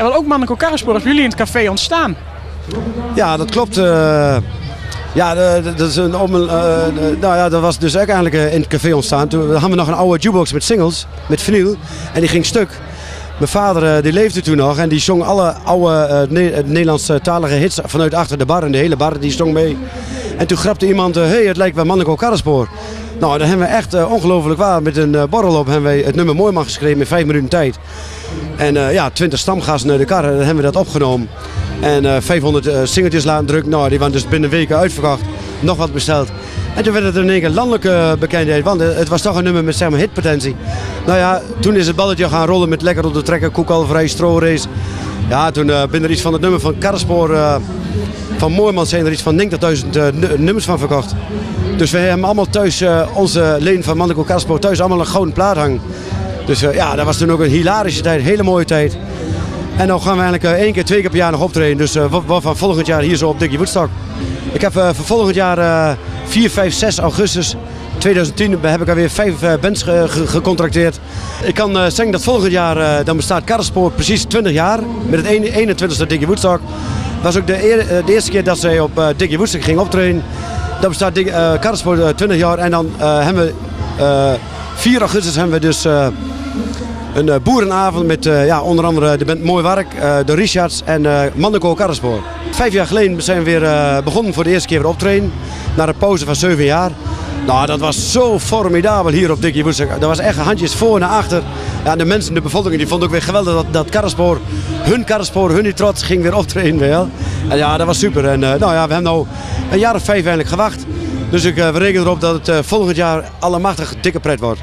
En wat ook Manneko Karrenspoor is bij jullie in het café ontstaan. Ja, dat klopt. Dat was dus ook eigenlijk in het café ontstaan. Toen hadden we nog een oude jukebox met singles, met vinyl. En die ging stuk. Mijn vader die leefde toen nog en die zong alle oude Nederlandstalige hits vanuit achter de bar. En de hele bar die zong mee. En toen grapte iemand, hey, het lijkt wel Manneko Karrenspoor. Nou, dan hebben we echt ongelooflijk waar. Met een borrel op hebben wij het nummer Mooiman geschreven in 5 minuten tijd. En 20 stamgasten naar de kar, dan hebben we dat opgenomen. En 500 singeltjes laten drukken. Nou, die waren dus binnen weken uitverkocht. Nog wat besteld. En toen werd het in één keer landelijke bekendheid. Want het was toch een nummer met zeg maar hitpotentie. Nou ja, toen is het balletje gaan rollen met lekker op de trekker, koekalverij, strorace. Ja, toen ben er iets van het nummer van Karrenspoor, van Mooiman zijn er iets van 90.000 nummers van verkocht. Dus we hebben allemaal thuis, onze leden van Manneko Karrenspoor thuis allemaal een gouden plaat hangen. Dus dat was toen ook een hilarische tijd, een hele mooie tijd. En dan gaan we eigenlijk 1 keer, 2 keer per jaar nog optreden. Dus van volgend jaar hier zo op Dickie Woodstock. Ik heb voor volgend jaar 4, 5, 6 augustus 2010 heb ik alweer 5 bands gecontracteerd. Ik kan zeggen dat volgend jaar dan bestaat Karrenspoor precies 20 jaar. Met het 21ste Dickie Woodstock. Dat was ook de eerste keer dat zij op Dickie Woodstock ging optreden. Dan bestaat Karrenspoor 20 jaar. En dan hebben we 4 augustus hebben we dus een boerenavond met onder andere de band Mooi Werk, de Richards en Manneko Karrenspoor. 5 jaar geleden zijn we weer begonnen voor de eerste keer weer optreden. Na een pauze van 7 jaar. Nou, dat was zo formidabel hier op Dickie Woodstock. Dat was echt handjes voor naar achter. Ja, de mensen, de bevolking, die vonden ook weer geweldig dat Karrenspoor, hun trots, ging weer optreden. Wel. En ja, dat was super. En we hebben nu een jaar of 5 eigenlijk gewacht. Dus we rekenen erop dat het volgend jaar allemachtig dikke pret wordt.